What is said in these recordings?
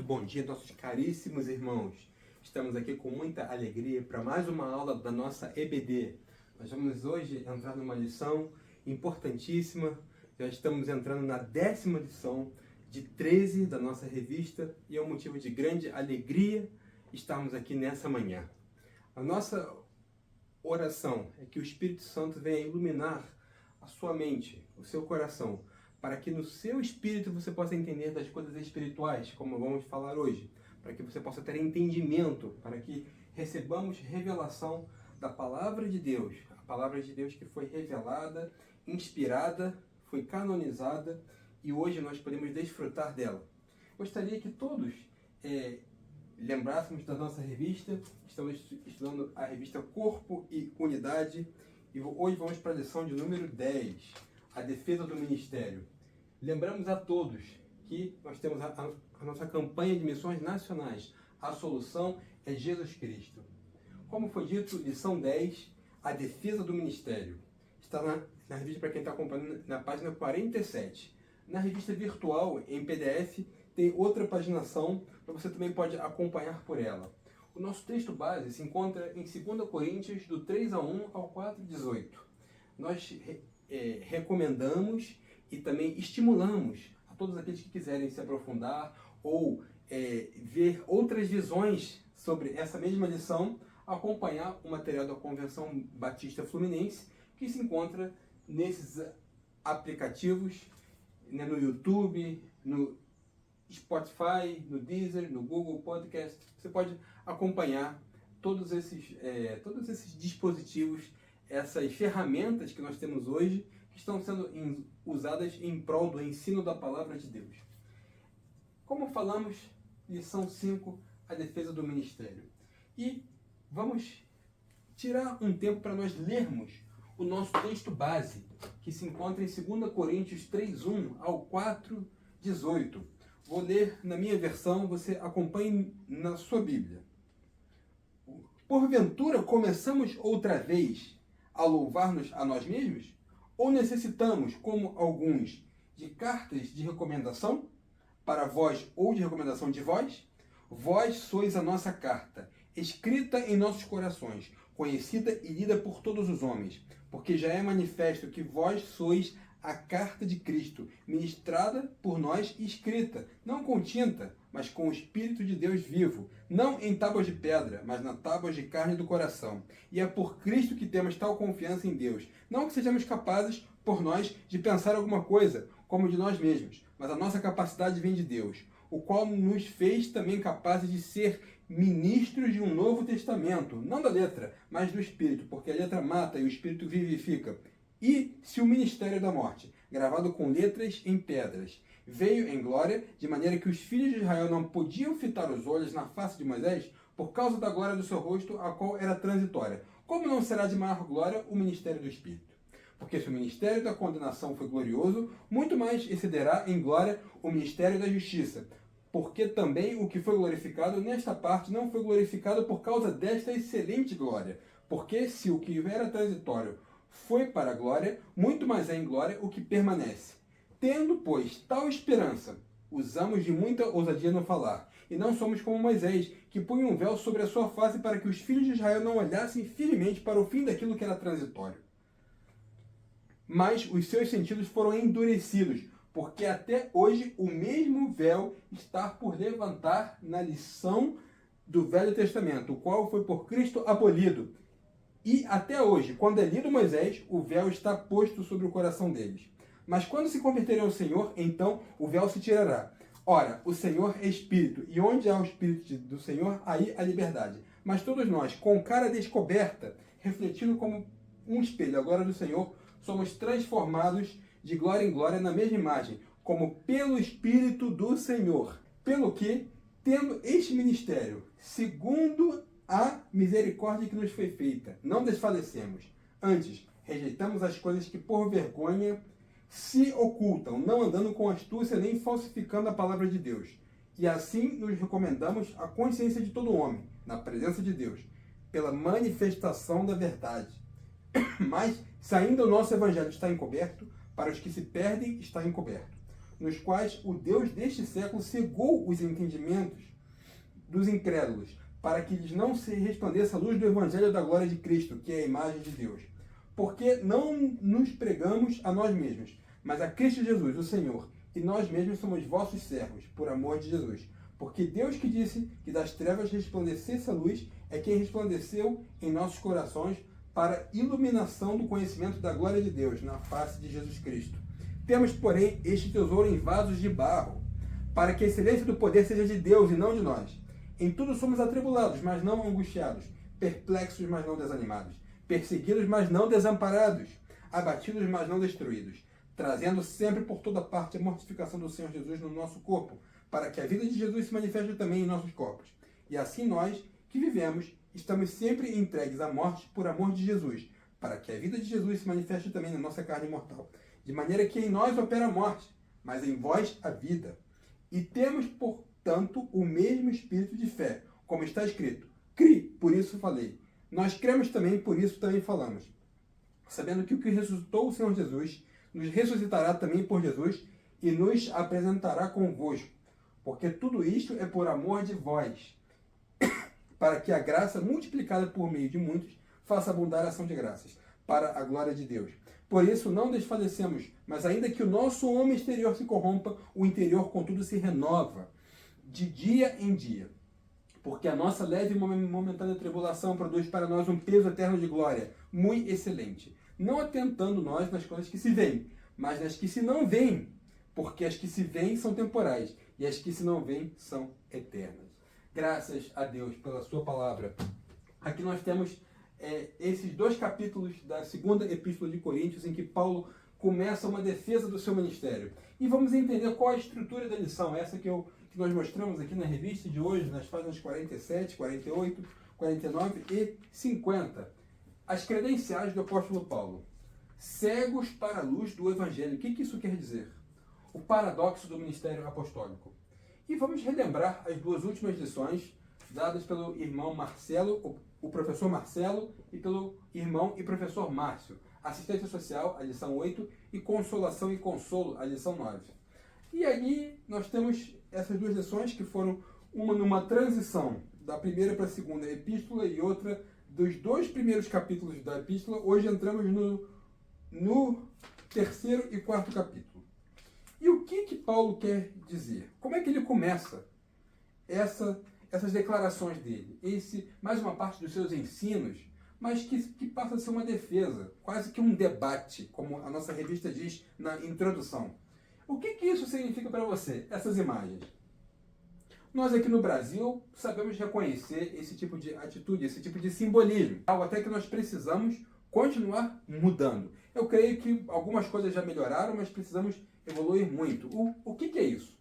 Bom dia, nossos caríssimos irmãos. Estamos aqui com muita alegria para mais uma aula da nossa EBD. Nós vamos hoje entrar numa lição importantíssima. Já estamos entrando na 10ª lição de 13 da nossa revista e é um motivo de grande alegria estarmos aqui nessa manhã. A nossa oração é que o Espírito Santo venha iluminar a sua mente, o seu coração, para que no seu espírito você possa entender das coisas espirituais, como vamos falar hoje, para que você possa ter entendimento, para que recebamos revelação da Palavra de Deus, a Palavra de Deus que foi revelada, inspirada, foi canonizada e hoje nós podemos desfrutar dela. Gostaria que todos lembrássemos da nossa revista. Estamos estudando a revista Corpo e Unidade e hoje vamos para a lição de número 10. A defesa do ministério. Lembramos a todos que nós temos a nossa campanha de missões nacionais. A solução é Jesus Cristo. Como foi dito, lição 10, a defesa do ministério. Está na revista, para quem está acompanhando, na página 47. Na revista virtual, em PDF, tem outra paginação, para você também pode acompanhar por ela. O nosso texto base se encontra em 2 Coríntios, do 3:1 ao 4:18. Nós recomendamos e também estimulamos a todos aqueles que quiserem se aprofundar ou ver outras visões sobre essa mesma lição, acompanhar o material da Convenção Batista Fluminense, que se encontra nesses aplicativos, no YouTube, no Spotify, no Deezer, no Google Podcast. Você pode acompanhar todos esses dispositivos, essas ferramentas que nós temos hoje, que estão sendo usadas em prol do ensino da Palavra de Deus. Como falamos, lição 5, a defesa do ministério. E vamos tirar um tempo para nós lermos o nosso texto base, que se encontra em 2 Coríntios 3:1 ao 4:18. Vou ler na minha versão, você acompanhe na sua Bíblia. Porventura começamos outra vez a louvar-nos a nós mesmos? Ou necessitamos, como alguns, de cartas de recomendação para vós ou de recomendação de vós? Vós sois a nossa carta, escrita em nossos corações, conhecida e lida por todos os homens, porque já é manifesto que vós sois a carta de Cristo, ministrada por nós e escrita, não com tinta, mas com o Espírito de Deus vivo, não em tábuas de pedra, mas na tábuas de carne do coração. E é por Cristo que temos tal confiança em Deus. Não que sejamos capazes, por nós, de pensar alguma coisa, como de nós mesmos, mas a nossa capacidade vem de Deus, o qual nos fez também capazes de ser ministros de um novo testamento, não da letra, mas do Espírito, porque a letra mata e o Espírito vivifica. E se o ministério da morte, gravado com letras em pedras, veio em glória, de maneira que os filhos de Israel não podiam fitar os olhos na face de Moisés, por causa da glória do seu rosto, a qual era transitória, como não será de maior glória o ministério do Espírito? Porque se o ministério da condenação foi glorioso, muito mais excederá em glória o ministério da justiça. Porque também o que foi glorificado nesta parte não foi glorificado por causa desta excelente glória. Porque se o que era transitório foi para a glória, muito mais é em glória o que permanece. Tendo, pois, tal esperança, usamos de muita ousadia no falar, e não somos como Moisés, que punha um véu sobre a sua face para que os filhos de Israel não olhassem firmemente para o fim daquilo que era transitório. Mas os seus sentidos foram endurecidos, porque até hoje o mesmo véu está por levantar na lição do Velho Testamento, o qual foi por Cristo abolido. E até hoje, quando é lido Moisés, o véu está posto sobre o coração deles. Mas quando se converterem ao Senhor, então o véu se tirará. Ora, o Senhor é Espírito, e onde há o Espírito do Senhor, aí há liberdade. Mas todos nós, com cara descoberta, refletindo como um espelho agora do Senhor, somos transformados de glória em glória na mesma imagem, como pelo Espírito do Senhor. Pelo que, tendo este ministério, segundo a misericórdia que nos foi feita, não desfalecemos. Antes, rejeitamos as coisas que por vergonha se ocultam, não andando com astúcia nem falsificando a palavra de Deus. E assim nos recomendamos a consciência de todo homem, na presença de Deus, pela manifestação da verdade. Mas, se ainda o nosso evangelho está encoberto, para os que se perdem está encoberto, nos quais o Deus deste século cegou os entendimentos dos incrédulos, para que lhes não se resplandeça a luz do Evangelho da glória de Cristo, que é a imagem de Deus. Porque não nos pregamos a nós mesmos, mas a Cristo Jesus, o Senhor, e nós mesmos somos vossos servos, por amor de Jesus. Porque Deus que disse que das trevas resplandecesse a luz, é quem resplandeceu em nossos corações para iluminação do conhecimento da glória de Deus, na face de Jesus Cristo. Temos, porém, este tesouro em vasos de barro, para que a excelência do poder seja de Deus e não de nós. Em tudo somos atribulados, mas não angustiados, perplexos, mas não desanimados, perseguidos, mas não desamparados, abatidos, mas não destruídos, trazendo sempre por toda parte a mortificação do Senhor Jesus no nosso corpo, para que a vida de Jesus se manifeste também em nossos corpos. E assim nós, que vivemos, estamos sempre entregues à morte por amor de Jesus, para que a vida de Jesus se manifeste também na nossa carne mortal. De maneira que em nós opera a morte, mas em vós a vida. E temos, portanto, o mesmo espírito de fé, como está escrito. Cri, por isso falei. Nós cremos também, por isso também falamos. Sabendo que o que ressuscitou o Senhor Jesus, nos ressuscitará também por Jesus, e nos apresentará convosco. Porque tudo isto é por amor de vós, para que a graça, multiplicada por meio de muitos, faça abundar a ação de graças, para a glória de Deus. Por isso não desfalecemos, mas ainda que o nosso homem exterior se corrompa, o interior, contudo, se renova, de dia em dia. Porque a nossa leve e momentânea tribulação produz para nós um peso eterno de glória, muito excelente. Não atentando nós nas coisas que se veem, mas nas que se não veem, porque as que se veem são temporais, e as que se não veem são eternas. Graças a Deus pela sua palavra. Aqui nós temos esses 2 capítulos da segunda epístola de Coríntios, em que Paulo começa uma defesa do seu ministério. E vamos entender qual a estrutura da lição, essa que nós mostramos aqui na revista de hoje, nas páginas 47, 48, 49 e 50. As credenciais do apóstolo Paulo. Cegos para a luz do Evangelho. O que isso quer dizer? O paradoxo do ministério apostólico. E vamos relembrar as 2 últimas lições dadas pelo irmão Marcelo, o professor Marcelo, e pelo irmão e professor Márcio. Assistência social, a lição 8, e consolação e consolo, a lição 9. E aí nós temos essas 2 lições que foram uma numa transição da primeira para a segunda epístola e outra dos 2 primeiros capítulos da epístola. Hoje entramos no 3º e 4º capítulo. E o que Paulo quer dizer? Como é que ele começa essas declarações dele? Mais uma parte dos seus ensinos, mas que passa a ser uma defesa, quase que um debate, como a nossa revista diz na introdução. O que isso significa para você, essas imagens? Nós aqui no Brasil sabemos reconhecer esse tipo de atitude, esse tipo de simbolismo, algo até que nós precisamos continuar mudando. Eu creio que algumas coisas já melhoraram, mas precisamos evoluir muito. O que é isso?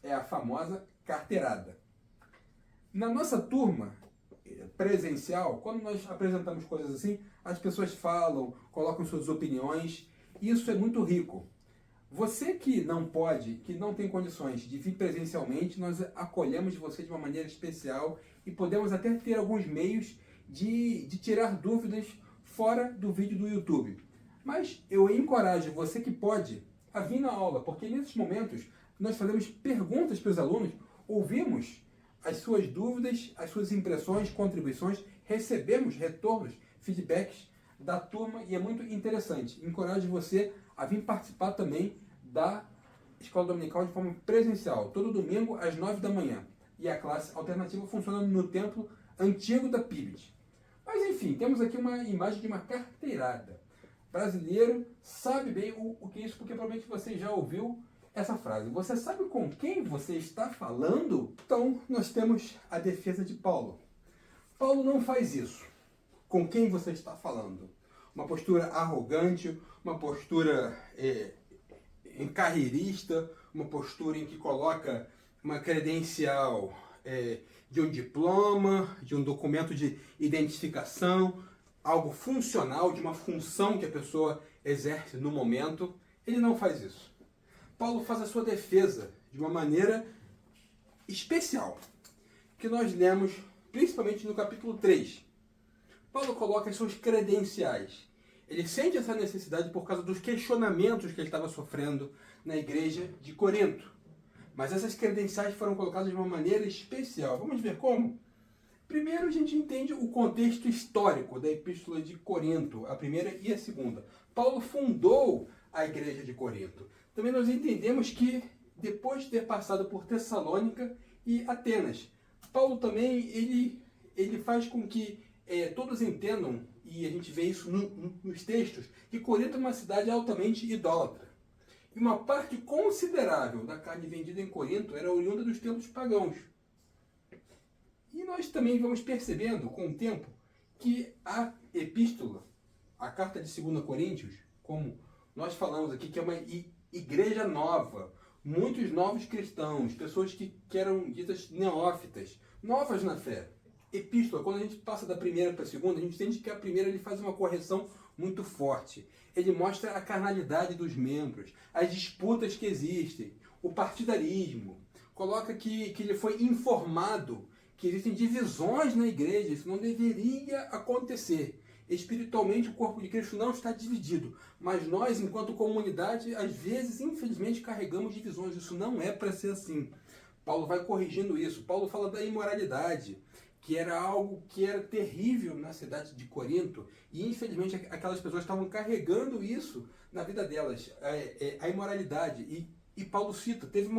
É a famosa carteirada. Na nossa turma presencial, quando nós apresentamos coisas assim, as pessoas falam, colocam suas opiniões, e isso é muito rico. Você que não pode, que não tem condições de vir presencialmente, nós acolhemos você de uma maneira especial e podemos até ter alguns meios de tirar dúvidas fora do vídeo do YouTube. Mas eu encorajo você que pode a vir na aula, porque nesses momentos nós fazemos perguntas para os alunos, ouvimos as suas dúvidas, as suas impressões, contribuições, recebemos retornos, feedbacks da turma e é muito interessante. Encorajo você a vir participar também da Escola Dominical de forma presencial, todo domingo às 9 da manhã. E a classe alternativa funciona no templo antigo da PIBIT. Mas enfim, temos aqui uma imagem de uma carteirada. Brasileiro sabe bem o que é isso, porque provavelmente você já ouviu essa frase. Você sabe com quem você está falando? Então, nós temos a defesa de Paulo. Paulo não faz isso. Com quem você está falando? Uma postura arrogante, uma postura carreirista, uma postura em que coloca uma credencial de um diploma, de um documento de identificação, algo funcional, de uma função que a pessoa exerce no momento. Ele não faz isso. Paulo faz a sua defesa de uma maneira especial, que nós lemos principalmente no capítulo 3. Paulo coloca as suas credenciais. Ele sente essa necessidade por causa dos questionamentos que ele estava sofrendo na igreja de Corinto. Mas essas credenciais foram colocadas de uma maneira especial. Vamos ver como? Primeiro, a gente entende o contexto histórico da Epístola de Corinto, a primeira e a segunda. Paulo fundou a igreja de Corinto. Também nós entendemos que, depois de ter passado por Tessalônica e Atenas, Paulo também ele faz com que todos entendam, e a gente vê isso nos textos, que Corinto é uma cidade altamente idólatra. E uma parte considerável da carne vendida em Corinto era oriunda dos templos pagãos. E nós também vamos percebendo, com o tempo, que a epístola, a carta de 2 Coríntios, como nós falamos aqui, que é uma igreja nova, muitos novos cristãos, pessoas que eram ditas neófitas, novas na fé. Epístola, quando a gente passa da primeira para a segunda, a gente entende que a primeira ele faz uma correção muito forte. Ele mostra a carnalidade dos membros, as disputas que existem, o partidarismo. Coloca que ele foi informado que existem divisões na igreja, isso não deveria acontecer. Espiritualmente, o corpo de Cristo não está dividido, mas nós, enquanto comunidade, às vezes, infelizmente, carregamos divisões. Isso não é para ser assim. Paulo vai corrigindo isso. Paulo fala da imoralidade, que era algo que era terrível na cidade de Corinto, e infelizmente aquelas pessoas estavam carregando isso na vida delas, a imoralidade. E Paulo cita, teve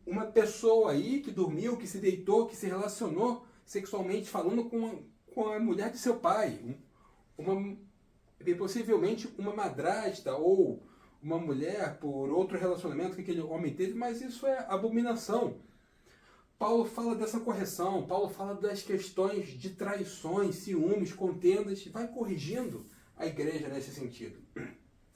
uma pessoa aí que dormiu, que se deitou, que se relacionou sexualmente falando com a mulher de seu pai, possivelmente uma madrasta ou uma mulher por outro relacionamento que aquele homem teve, mas isso é abominação. Paulo fala dessa correção, Paulo fala das questões de traições, ciúmes, contendas, vai corrigindo a igreja nesse sentido.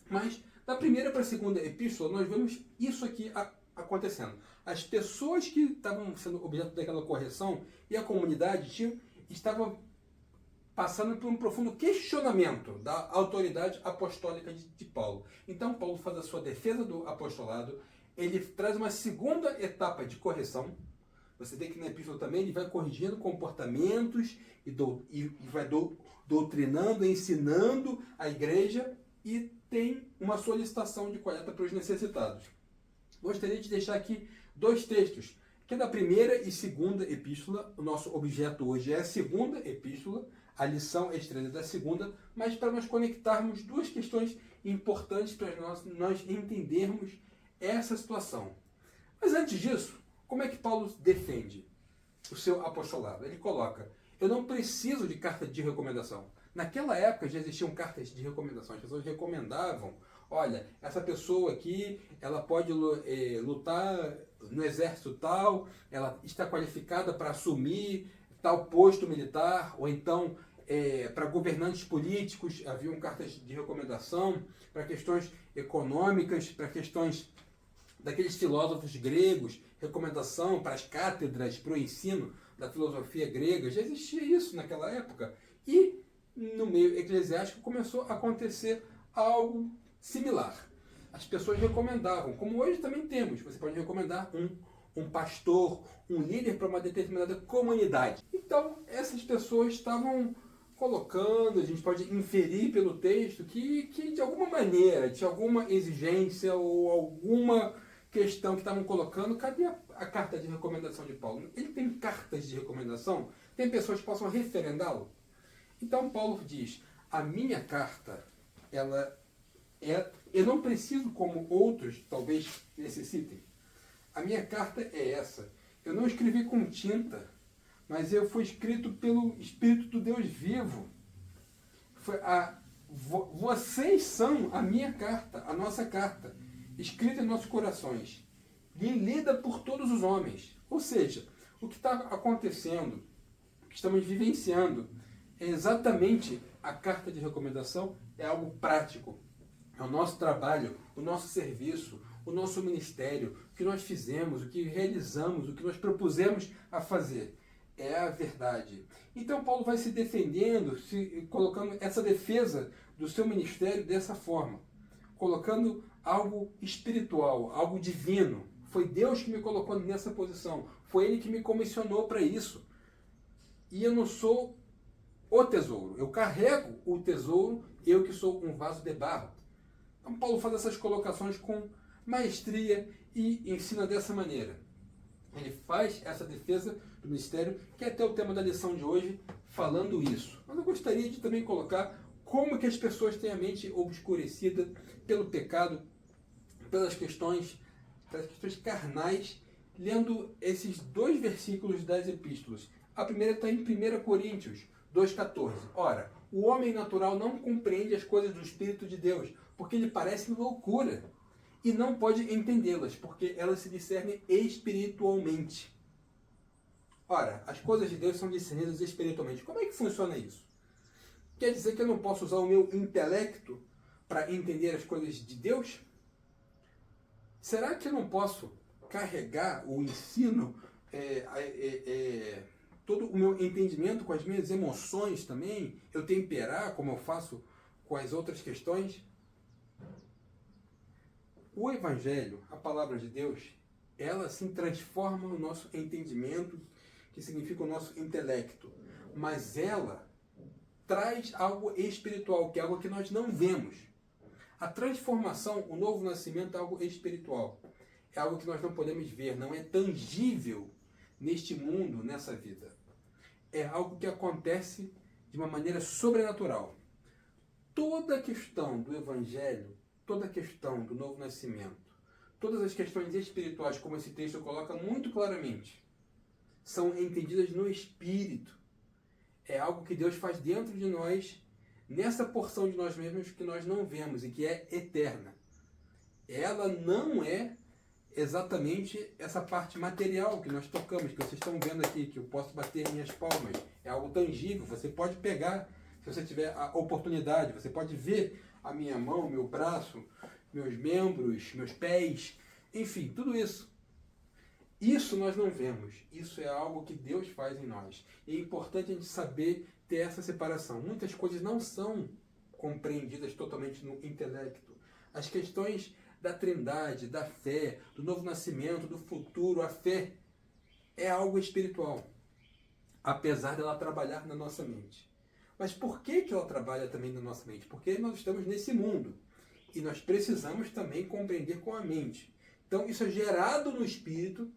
Mas da primeira para a segunda epístola, nós vemos isso aqui acontecendo. As pessoas que estavam sendo objeto daquela correção e a comunidade estavam passando por um profundo questionamento da autoridade apostólica de Paulo. Então, Paulo faz a sua defesa do apostolado, ele traz uma segunda etapa de correção. Você vê que na epístola também ele vai corrigindo comportamentos e vai doutrinando, ensinando a igreja, e tem uma solicitação de coleta para os necessitados. Gostaria de deixar aqui dois textos, que é da primeira e segunda epístola. O nosso objeto hoje é a segunda epístola, a lição extraída da segunda, mas para nós conectarmos duas questões importantes para nós entendermos essa situação. Mas antes disso, como é que Paulo defende o seu apostolado? Ele coloca: eu não preciso de carta de recomendação. Naquela época já existiam cartas de recomendação. As pessoas recomendavam: olha, essa pessoa aqui, ela pode lutar no exército tal, ela está qualificada para assumir tal posto militar, ou então para governantes políticos haviam cartas de recomendação, para questões econômicas, para questões daqueles filósofos gregos, recomendação para as cátedras, para o ensino da filosofia grega. Já existia isso naquela época. E no meio eclesiástico começou a acontecer algo similar. As pessoas recomendavam, como hoje também temos. Você pode recomendar um pastor, um líder para uma determinada comunidade. Então, essas pessoas estavam colocando, a gente pode inferir pelo texto, que de alguma maneira, de alguma exigência ou alguma questão que estavam colocando. Cadê a carta de recomendação de Paulo? Ele tem cartas de recomendação? Tem pessoas que possam referendá-lo? Então Paulo diz: a minha carta, eu não preciso como outros talvez necessitem. A minha carta é essa. Eu não escrevi com tinta, mas eu fui escrito pelo Espírito do Deus vivo. Vocês são a minha carta, a nossa carta, escrita em nossos corações, e lida por todos os homens. Ou seja, o que está acontecendo, o que estamos vivenciando, é exatamente a carta de recomendação, é algo prático. É o nosso trabalho, o nosso serviço, o nosso ministério, o que nós fizemos, o que realizamos, o que nós propusemos a fazer. É a verdade. Então Paulo vai se defendendo, colocando essa defesa do seu ministério dessa forma, colocando algo espiritual, algo divino. Foi Deus que me colocou nessa posição. Foi Ele que me comissionou para isso. E eu não sou o tesouro. Eu carrego o tesouro, eu que sou um vaso de barro. Então Paulo faz essas colocações com maestria e ensina dessa maneira. Ele faz essa defesa do mistério, que é até o tema da lição de hoje, falando isso. Mas eu gostaria de também colocar como que as pessoas têm a mente obscurecida pelo pecado, pelas questões carnais, lendo esses 2 versículos das epístolas. A primeira está em 1 Coríntios 2,14. Ora, o homem natural não compreende as coisas do Espírito de Deus, porque lhe parecem loucura, e não pode entendê-las, porque elas se discernem espiritualmente. Ora, as coisas de Deus são discernidas espiritualmente. Como é que funciona isso? Quer dizer que eu não posso usar o meu intelecto para entender as coisas de Deus? Será que eu não posso carregar o ensino, todo o meu entendimento com as minhas emoções também? Eu temperar como eu faço com as outras questões? O Evangelho, a palavra de Deus, ela sim transforma o nosso entendimento, que significa o nosso intelecto. Mas ela traz algo espiritual, que é algo que nós não vemos. A transformação, o novo nascimento é algo espiritual. É algo que nós não podemos ver, não é tangível neste mundo, nessa vida. É algo que acontece de uma maneira sobrenatural. Toda a questão do Evangelho, toda a questão do novo nascimento, todas as questões espirituais, como esse texto coloca muito claramente, são entendidas no Espírito. É algo que Deus faz dentro de nós, nessa porção de nós mesmos que nós não vemos e que é eterna. Ela não é exatamente essa parte material que nós tocamos, que vocês estão vendo aqui, que eu posso bater minhas palmas. É algo tangível, você pode pegar, se você tiver a oportunidade, você pode ver a minha mão, meu braço, meus membros, meus pés, enfim, tudo isso. Isso nós não vemos, isso é algo que Deus faz em nós. E é importante a gente saber ter essa separação. Muitas coisas não são compreendidas totalmente no intelecto. As questões da trindade, da fé, do novo nascimento, do futuro, a fé é algo espiritual, apesar dela trabalhar na nossa mente. Mas por que ela trabalha também na nossa mente? Porque nós estamos nesse mundo e nós precisamos também compreender com a mente. Então isso é gerado no espírito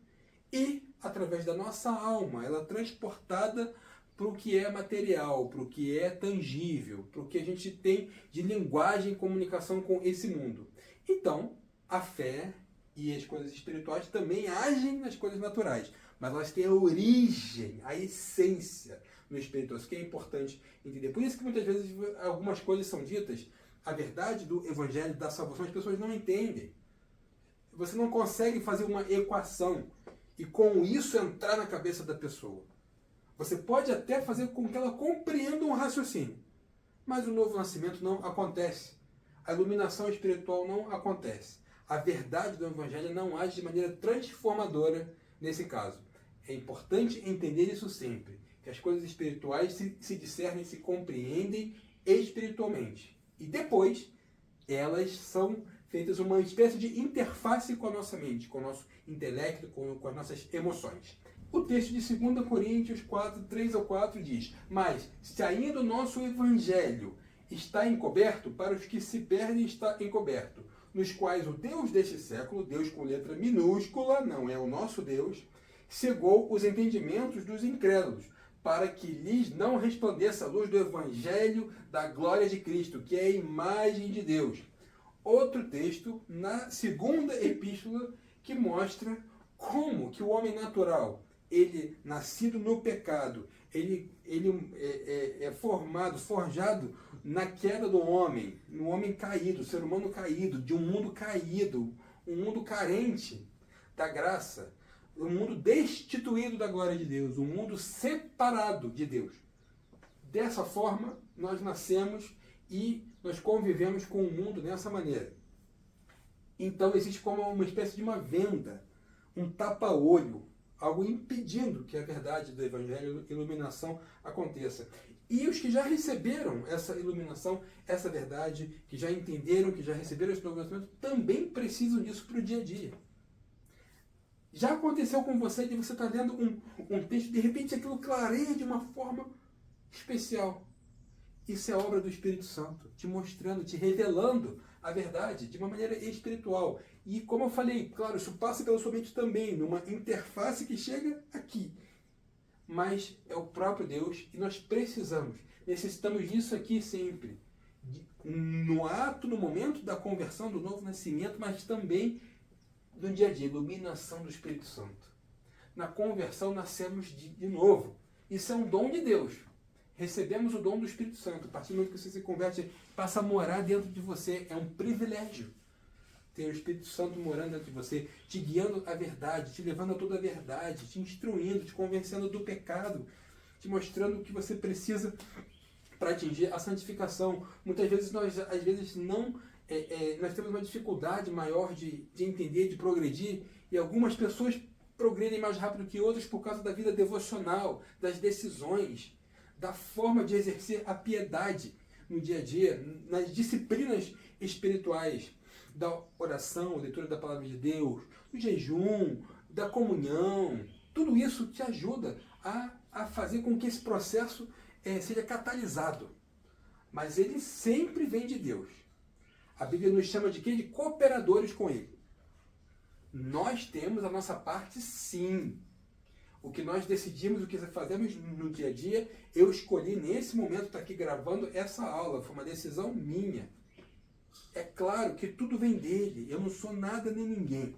e através da nossa alma, ela é transportada para o que é material, para o que é tangível, para o que a gente tem de linguagem e comunicação com esse mundo. Então, a fé e as coisas espirituais também agem nas coisas naturais, mas elas têm a origem, a essência no espiritual. Isso que é importante entender. Por isso que muitas vezes algumas coisas são ditas, a verdade do Evangelho, da salvação, as pessoas não entendem. Você não consegue fazer uma equação e com isso entrar na cabeça da pessoa. Você pode até fazer com que ela compreenda um raciocínio, mas o novo nascimento não acontece. A iluminação espiritual não acontece. A verdade do Evangelho não age de maneira transformadora nesse caso. É importante entender isso sempre, que as coisas espirituais se discernem, se compreendem espiritualmente. E depois, elas são feitas uma espécie de interface com a nossa mente, com o nosso intelecto, com as nossas emoções. O texto de 2 Coríntios 4, 3 ao 4 diz: mas, se ainda o nosso Evangelho está encoberto, para os que se perdem está encoberto, nos quais o Deus deste século, Deus com letra minúscula, não é o nosso Deus, cegou os entendimentos dos incrédulos, para que lhes não resplandeça a luz do Evangelho da glória de Cristo, que é a imagem de Deus. Outro texto, na segunda epístola, que mostra como que o homem natural, ele nascido no pecado, ele é forjado na queda do homem, no homem caído, ser humano caído, de um mundo caído, um mundo carente da graça, um mundo destituído da glória de Deus, um mundo separado de Deus. Dessa forma, nós nascemos e nós convivemos com o mundo dessa maneira. Então existe como uma espécie de uma venda, um tapa-olho, algo impedindo que a verdade do Evangelho, iluminação, aconteça. E os que já receberam essa iluminação, essa verdade, que já entenderam, que já receberam esse novo nascimento, também precisam disso para o dia a dia. Já aconteceu com você de você estar lendo um texto, de repente aquilo clareia de uma forma especial. Isso é obra do Espírito Santo, te mostrando, te revelando a verdade de uma maneira espiritual. E como eu falei, claro, isso passa pela sua mente também, numa interface que chega aqui. Mas é o próprio Deus e nós necessitamos disso aqui sempre. No ato, no momento da conversão, do novo nascimento, mas também no dia a dia, iluminação do Espírito Santo. Na conversão nascemos de novo. Isso é um dom de Deus. Recebemos o dom do Espírito Santo. A partir do momento que você se converte, passa a morar dentro de você. É um privilégio ter o Espírito Santo morando dentro de você, te guiando à verdade, te levando a toda a verdade, te instruindo, te convencendo do pecado, te mostrando o que você precisa para atingir a santificação. Muitas vezes nós temos uma dificuldade maior de entender, de progredir, e algumas pessoas progredem mais rápido que outras por causa da vida devocional, das decisões, da forma de exercer a piedade no dia a dia, nas disciplinas espirituais, da oração, leitura da palavra de Deus, do jejum, da comunhão. Tudo isso te ajuda a fazer com que esse processo seja catalisado. Mas ele sempre vem de Deus. A Bíblia nos chama de quê? De cooperadores com Ele. Nós temos a nossa parte, sim. O que nós decidimos, o que fazemos no dia a dia, eu escolhi nesse momento estar aqui gravando essa aula. Foi uma decisão minha. É claro que tudo vem dele. Eu não sou nada nem ninguém.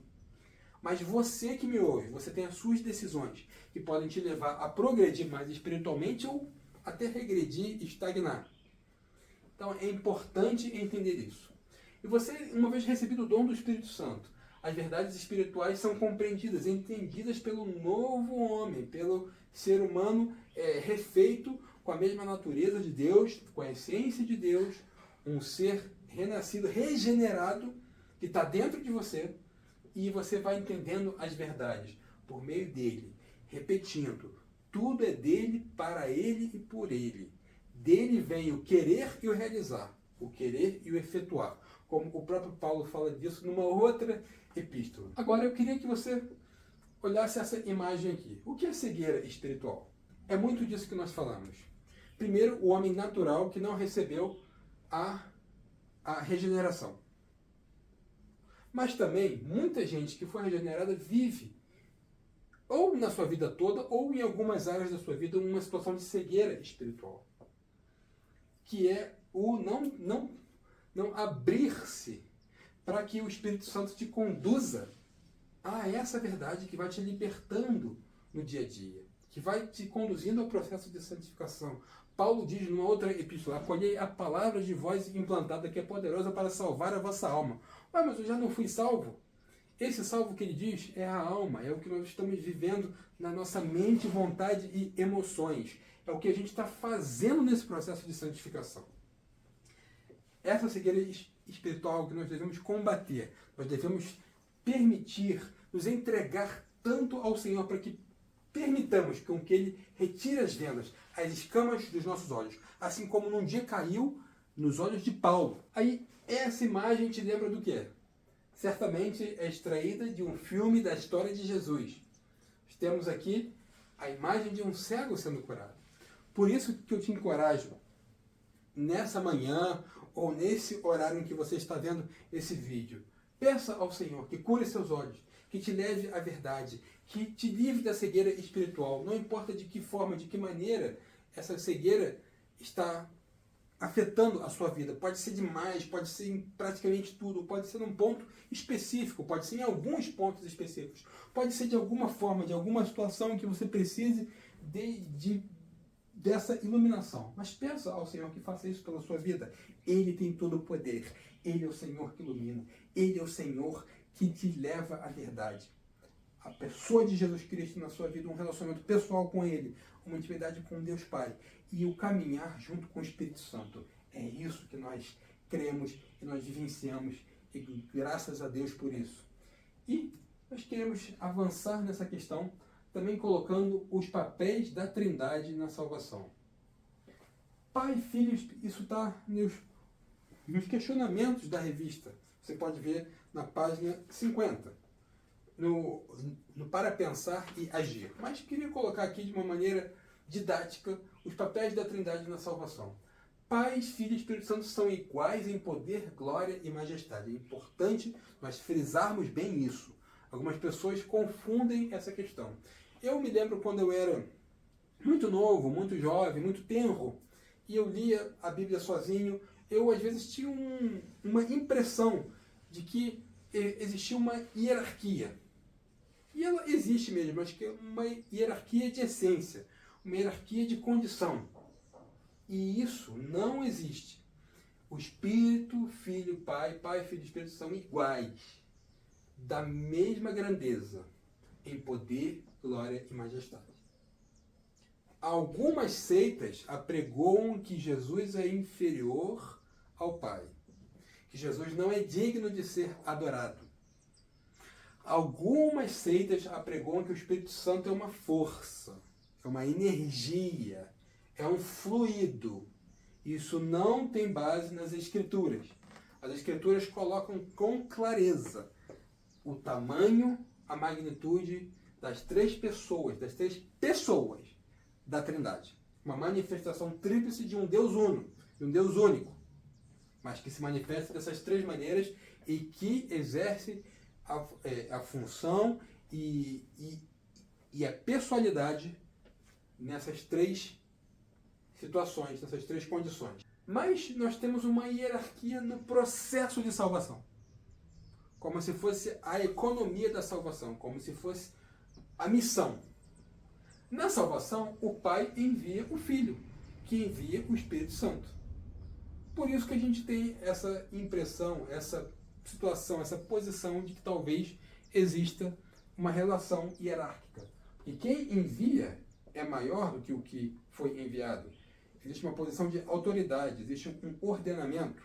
Mas você que me ouve, você tem as suas decisões que podem te levar a progredir mais espiritualmente ou até regredir e estagnar. Então é importante entender isso. E você, uma vez recebido o dom do Espírito Santo, as verdades espirituais são compreendidas, entendidas pelo novo homem, pelo ser humano refeito com a mesma natureza de Deus, com a essência de Deus, um ser renascido, regenerado, que está dentro de você, e você vai entendendo as verdades por meio dele, repetindo, tudo é dele, para ele e por ele. Dele vem o querer e o realizar, o querer e o efetuar, como o próprio Paulo fala disso numa outra epístola. Agora eu queria que você olhasse essa imagem aqui. O que é cegueira espiritual? É muito disso que nós falamos. Primeiro, o homem natural que não recebeu a regeneração. Mas também, muita gente que foi regenerada vive, ou na sua vida toda, ou em algumas áreas da sua vida, uma situação de cegueira espiritual. Que é o não abrir-se para que o Espírito Santo te conduza a essa verdade que vai te libertando no dia a dia, que vai te conduzindo ao processo de santificação. Paulo diz numa outra epístola, acolhei a palavra de voz implantada que é poderosa para salvar a vossa alma. Ué, mas eu já não fui salvo? Esse salvo que ele diz é a alma, é o que nós estamos vivendo na nossa mente, vontade e emoções. É o que a gente está fazendo nesse processo de santificação. Essa cegueira espiritual que nós devemos combater, nós devemos permitir, nos entregar tanto ao Senhor para que permitamos com que Ele retire as vendas, as escamas dos nossos olhos, assim como num dia caiu nos olhos de Paulo. Aí essa imagem te lembra do quê? Certamente é extraída de um filme da história de Jesus. Temos aqui a imagem de um cego sendo curado. Por isso que eu te encorajo, nessa manhã ou nesse horário em que você está vendo esse vídeo, peça ao Senhor que cure seus olhos, que te leve à verdade, que te livre da cegueira espiritual. Não importa de que forma, de que maneira essa cegueira está afetando a sua vida. Pode ser demais, pode ser em praticamente tudo, pode ser num ponto específico, pode ser em alguns pontos específicos, pode ser de alguma forma, de alguma situação em que você precise dessa iluminação. Mas peça ao Senhor que faça isso pela sua vida. Ele tem todo o poder. Ele é o Senhor que ilumina. Ele é o Senhor que te leva à verdade. A pessoa de Jesus Cristo na sua vida, um relacionamento pessoal com Ele, uma intimidade com Deus Pai e o caminhar junto com o Espírito Santo. É isso que nós cremos e nós vivenciamos e graças a Deus por isso. E nós queremos avançar nessa questão também colocando os papéis da Trindade na salvação. Pai, Filho, isso está nos questionamentos da revista. Você pode ver na página 50. No Para Pensar e Agir. Mas queria colocar aqui de uma maneira didática os papéis da Trindade na salvação. Pai, Filho e Espírito Santo são iguais em poder, glória e majestade. É importante nós frisarmos bem isso. Algumas pessoas confundem essa questão. Eu me lembro quando eu era muito novo, muito jovem, muito tenro, e eu lia a Bíblia sozinho, eu às vezes tinha uma impressão de que existia uma hierarquia. E ela existe mesmo, mas que é uma hierarquia de essência, uma hierarquia de condição. E isso não existe. O Espírito, Filho, Pai, Filho e Espírito são iguais, da mesma grandeza, em poder, glória e majestade. Algumas seitas apregoam que Jesus é inferior ao Pai, que Jesus não é digno de ser adorado. Algumas seitas apregoam que o Espírito Santo é uma força, é uma energia, é um fluido. Isso não tem base nas Escrituras. As Escrituras colocam com clareza o tamanho, a magnitude das três pessoas da Trindade. Uma manifestação tríplice de um Deus uno, de um Deus único, mas que se manifesta dessas três maneiras e que exerce a função e a pessoalidade nessas três situações, nessas três condições. Mas nós temos uma hierarquia no processo de salvação. Como se fosse a economia da salvação, como se fosse a missão. Na salvação, o Pai envia o Filho, que envia o Espírito Santo. Por isso que a gente tem essa impressão, essa situação, essa posição de que talvez exista uma relação hierárquica. E quem envia é maior do que o que foi enviado. Existe uma posição de autoridade, existe um ordenamento.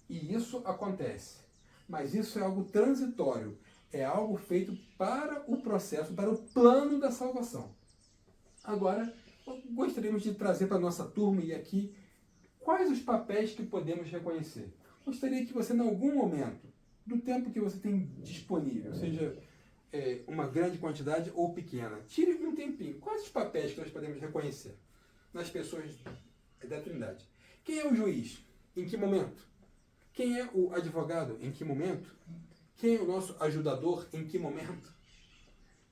E isso acontece. Mas isso é algo transitório. É algo feito para o processo, para o plano da salvação. Agora, gostaríamos de trazer para a nossa turma e aqui quais os papéis que podemos reconhecer. Gostaria que você, em algum momento, do tempo que você tem disponível, seja uma grande quantidade ou pequena, tire um tempinho. Quais os papéis que nós podemos reconhecer nas pessoas da Trindade? Quem é o juiz? Em que momento? Quem é o advogado? Em que momento? Quem é o nosso ajudador? Em que momento?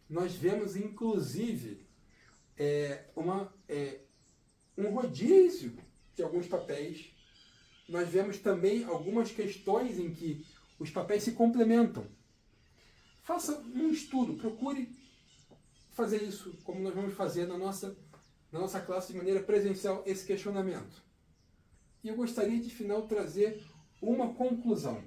Nós vemos, inclusive, um rodízio de alguns papéis. Nós vemos também algumas questões em que os papéis se complementam. Faça um estudo, procure fazer isso, como nós vamos fazer na nossa classe de maneira presencial, esse questionamento. E eu gostaria de, final, trazer uma conclusão.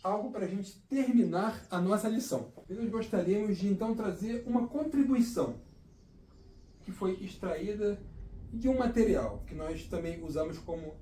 Algo para a gente terminar a nossa lição. E nós gostaríamos de, então, trazer uma contribuição que foi extraída de um material que nós também usamos como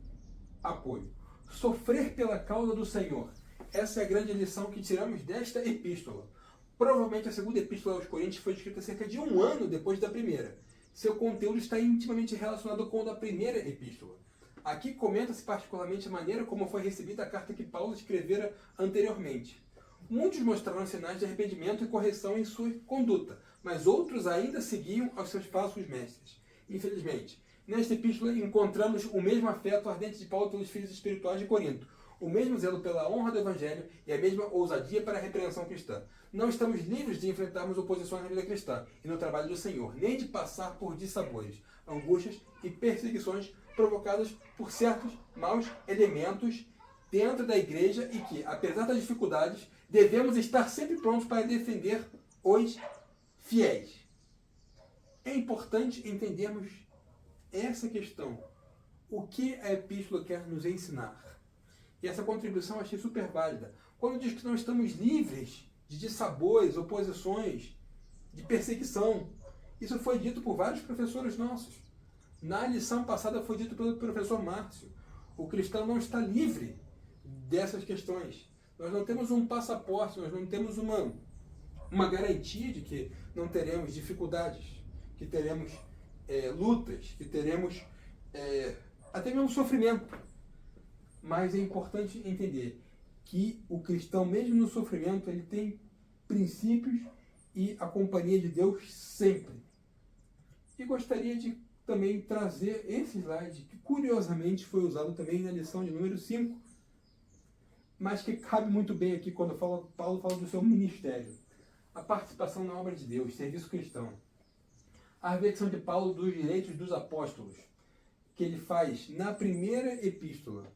apoio. Sofrer pela causa do Senhor. Essa é a grande lição que tiramos desta epístola. Provavelmente a segunda epístola aos Coríntios foi escrita cerca de 1 ano depois da primeira. Seu conteúdo está intimamente relacionado com o da primeira epístola. Aqui comenta-se particularmente a maneira como foi recebida a carta que Paulo escrevera anteriormente. Muitos mostraram sinais de arrependimento e correção em sua conduta, mas outros ainda seguiam aos seus falsos mestres. Infelizmente, nesta epístola encontramos o mesmo afeto ardente de Paulo pelos filhos espirituais de Corinto, o mesmo zelo pela honra do Evangelho e a mesma ousadia para a repreensão cristã. Não estamos livres de enfrentarmos oposições na vida cristã e no trabalho do Senhor, nem de passar por dissabores, angústias e perseguições provocadas por certos maus elementos dentro da igreja e que, apesar das dificuldades, devemos estar sempre prontos para defender os fiéis. É importante entendermos essa questão. O que a epístola quer nos ensinar? E essa contribuição eu achei super válida. Quando diz que não estamos livres de dissabores, oposições, de perseguição. Isso foi dito por vários professores nossos. Na lição passada foi dito pelo professor Márcio. O cristão não está livre dessas questões. Nós não temos um passaporte, nós não temos uma garantia de que não teremos dificuldades, que teremos lutas, que teremos até mesmo sofrimento. Mas é importante entender que o cristão, mesmo no sofrimento, ele tem princípios e a companhia de Deus sempre. E gostaria de também trazer esse slide, que curiosamente foi usado também na lição de número 5, mas que cabe muito bem aqui quando Paulo fala do seu ministério. A participação na obra de Deus, serviço cristão. A reflexão de Paulo dos direitos dos apóstolos, que ele faz na primeira epístola,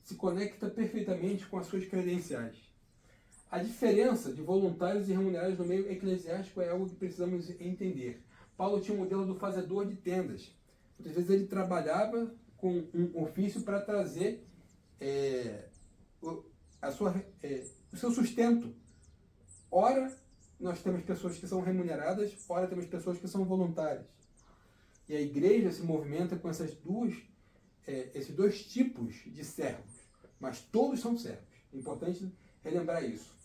se conecta perfeitamente com as suas credenciais. A diferença de voluntários e remunerados no meio eclesiástico é algo que precisamos entender. Paulo tinha um modelo do fazedor de tendas. Muitas vezes ele trabalhava com um ofício para trazer o seu sustento. Ora, nós temos pessoas que são remuneradas, ora temos pessoas que são voluntárias. E a igreja se movimenta com esses dois tipos de servos, mas todos são servos. É importante relembrar isso.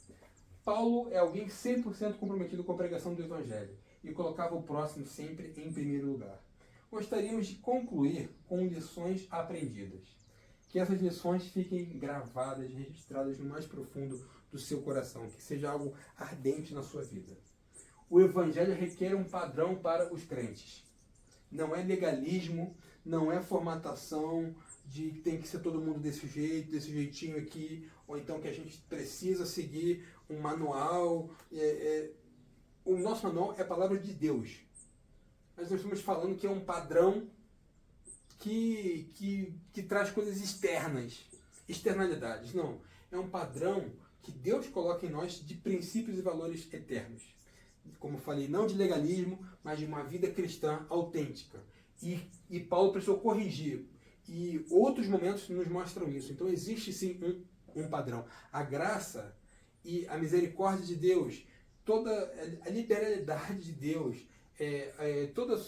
Paulo é alguém 100% comprometido com a pregação do Evangelho e colocava o próximo sempre em primeiro lugar. Gostaríamos de concluir com lições aprendidas. Que essas lições fiquem gravadas, registradas no mais profundo do seu coração, que seja algo ardente na sua vida. O Evangelho requer um padrão para os crentes. Não é legalismo, não é formatação de que tem que ser todo mundo desse jeito, desse jeitinho aqui, ou então que a gente precisa seguir um manual. O nosso manual é a palavra de Deus. Mas nós estamos falando que é um padrão que traz coisas externas, externalidades. Não, é um padrão que Deus coloca em nós de princípios e valores eternos. Como eu falei, não de legalismo, mas de uma vida cristã autêntica. E Paulo precisou corrigir. E outros momentos nos mostram isso. Então existe sim um padrão. A graça e a misericórdia de Deus, toda a liberalidade de Deus, toda a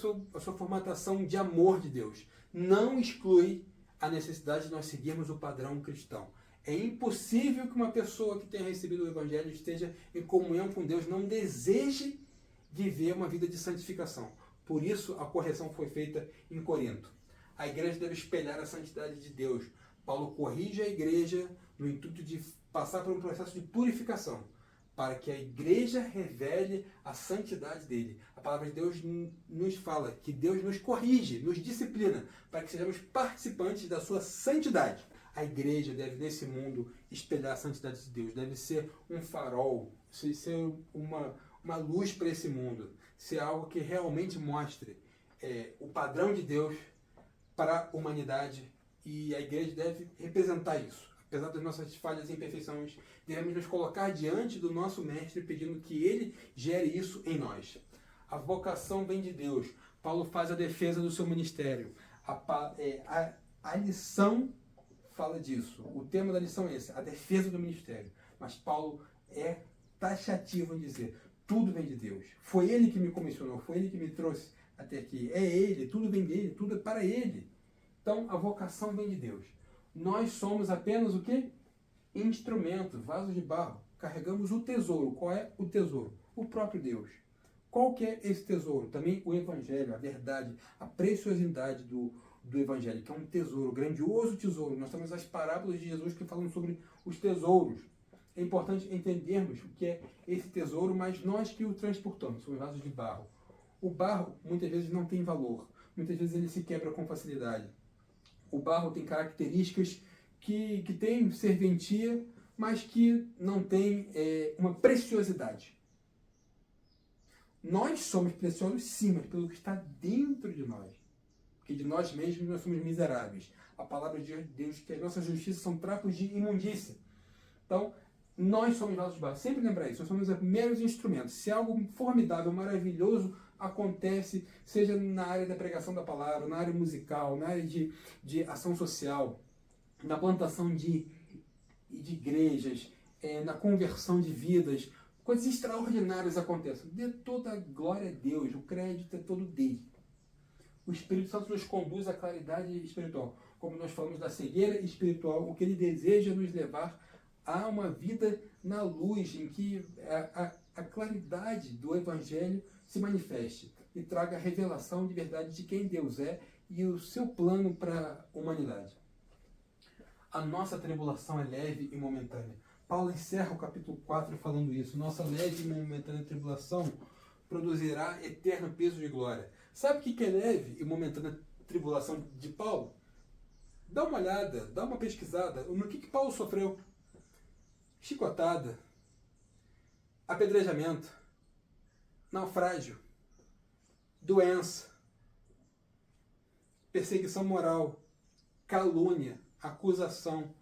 sua formatação de amor de Deus, não exclui a necessidade de nós seguirmos o padrão cristão. É impossível que uma pessoa que tenha recebido o Evangelho esteja em comunhão com Deus, não deseje viver uma vida de santificação. Por isso a correção foi feita em Corinto. A igreja deve espelhar a santidade de Deus. Paulo corrige a igreja no intuito de passar por um processo de purificação, para que a igreja revele a santidade dele. A palavra de Deus nos fala que Deus nos corrige, nos disciplina, para que sejamos participantes da sua santidade. A igreja deve, nesse mundo, espelhar a santidade de Deus. Deve ser um farol, ser uma luz para esse mundo. Ser algo que realmente mostre o padrão de Deus para a humanidade. E a igreja deve representar isso. Apesar das nossas falhas e imperfeições, devemos nos colocar diante do nosso Mestre, pedindo que Ele gere isso em nós. A vocação vem de Deus. Paulo faz a defesa do seu ministério. A lição fala disso. O tema da lição é esse, a defesa do ministério. Mas Paulo é taxativo em dizer, tudo vem de Deus. Foi Ele que me comissionou, foi Ele que me trouxe até aqui. É Ele, tudo vem dele, tudo é para Ele. Então, a vocação vem de Deus. Nós somos apenas o quê? Instrumentos, vasos de barro. Carregamos o tesouro. Qual é o tesouro? O próprio Deus. Qual que é esse tesouro? Também o Evangelho, a verdade, a preciosidade do Evangelho, que é um tesouro, grandioso tesouro. Nós temos as parábolas de Jesus que falam sobre os tesouros. É importante entendermos o que é esse tesouro, mas nós que o transportamos, somos vasos de barro. O barro, muitas vezes, não tem valor. Muitas vezes ele se quebra com facilidade. O barro tem características que têm serventia, mas que não tem uma preciosidade. Nós somos preciosos sim, mas pelo que está dentro de nós. Porque de nós mesmos nós somos miseráveis. A palavra de Deus diz que as nossas justiças são trapos de imundícia. Então, nós somos vasos de barro. Sempre lembrar isso, nós somos meros instrumentos. Se algo formidável, maravilhoso acontece, seja na área da pregação da palavra, na área musical, na área de ação social, na plantação de igrejas, na conversão de vidas, coisas extraordinárias acontecem. Dê toda a glória a Deus, o crédito é todo dele. O Espírito Santo nos conduz à claridade espiritual. Como nós falamos da cegueira espiritual, o que ele deseja nos levar a uma vida na luz, em que a claridade do Evangelho se manifeste e traga a revelação de verdade de quem Deus é e o seu plano para a humanidade. A nossa tribulação é leve e momentânea. Paulo encerra o capítulo 4 falando isso. Nossa leve e momentânea tribulação produzirá eterno peso de glória. Sabe o que é leve e momentânea tribulação de Paulo? Dá uma olhada, dá uma pesquisada no que Paulo sofreu. Chicotada, apedrejamento, naufrágio, doença, perseguição moral, calúnia, acusação,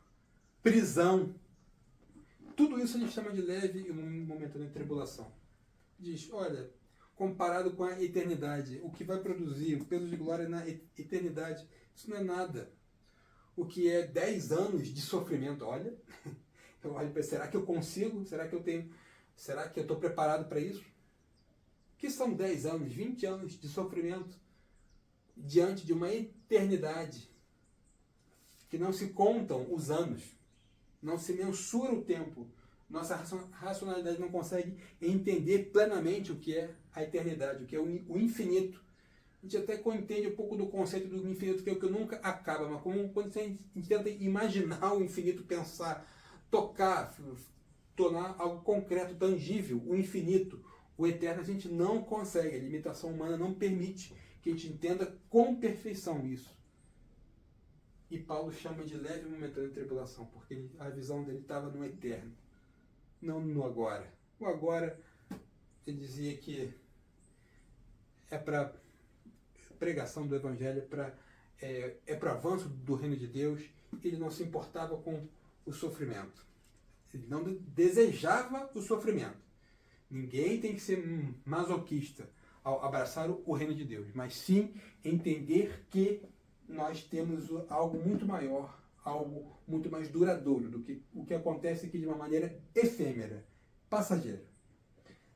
prisão. Tudo isso a gente chama de leve e momentânea tribulação. Diz, olha, comparado com a eternidade, o que vai produzir o peso de glória na eternidade, isso não é nada. O que é 10 anos de sofrimento, olha, eu olho para, será que eu consigo? Será que eu tenho? Será que eu estou preparado para isso? O que são 10 anos, 20 anos de sofrimento diante de uma eternidade que não se contam os anos, não se mensura o tempo. Nossa racionalidade não consegue entender plenamente o que é a eternidade, o que é o infinito. A gente até entende um pouco do conceito do infinito, que é o que nunca acaba, mas quando a gente tenta imaginar o infinito, pensar, tocar, tornar algo concreto, tangível, o infinito, o eterno, a gente não consegue. A limitação humana não permite que a gente entenda com perfeição isso. E Paulo chama de leve e momentânea tribulação, porque a visão dele estava no eterno, não no agora. O agora, ele dizia que é para pregação do evangelho, é para avanço do reino de Deus. Ele não se importava com o sofrimento. Ele não desejava o sofrimento. Ninguém tem que ser masoquista ao abraçar o reino de Deus, mas sim entender que nós temos algo muito maior, algo muito mais duradouro do que o que acontece aqui de uma maneira efêmera, passageira.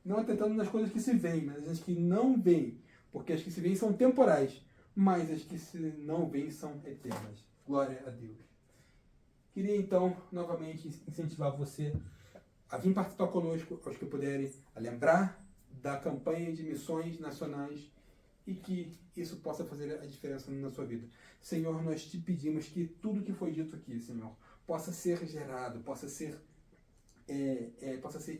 Não atentando nas coisas que se veem, mas as que não veem, porque as que se veem são temporais, mas as que se não veem são eternas. Glória a Deus. Queria então, novamente, incentivar você a vir participar conosco, aos que puderem, a lembrar da campanha de missões nacionais e que isso possa fazer a diferença na sua vida. Senhor, nós te pedimos que tudo que foi dito aqui, Senhor, possa ser gerado, possa ser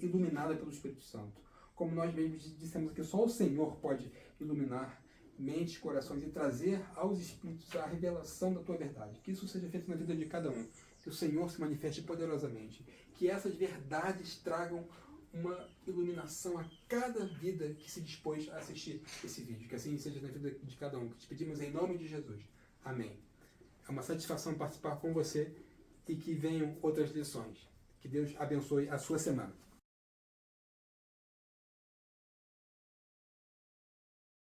iluminado pelo Espírito Santo. Como nós mesmos dissemos que só o Senhor pode iluminar mentes, corações e trazer aos Espíritos a revelação da tua verdade. Que isso seja feito na vida de cada um. Que o Senhor se manifeste poderosamente. Que essas verdades tragam uma iluminação a cada vida que se dispôs a assistir esse vídeo. Que assim seja na vida de cada um. Que te pedimos em nome de Jesus. Amém. É uma satisfação participar com você e que venham outras lições. Que Deus abençoe a sua semana.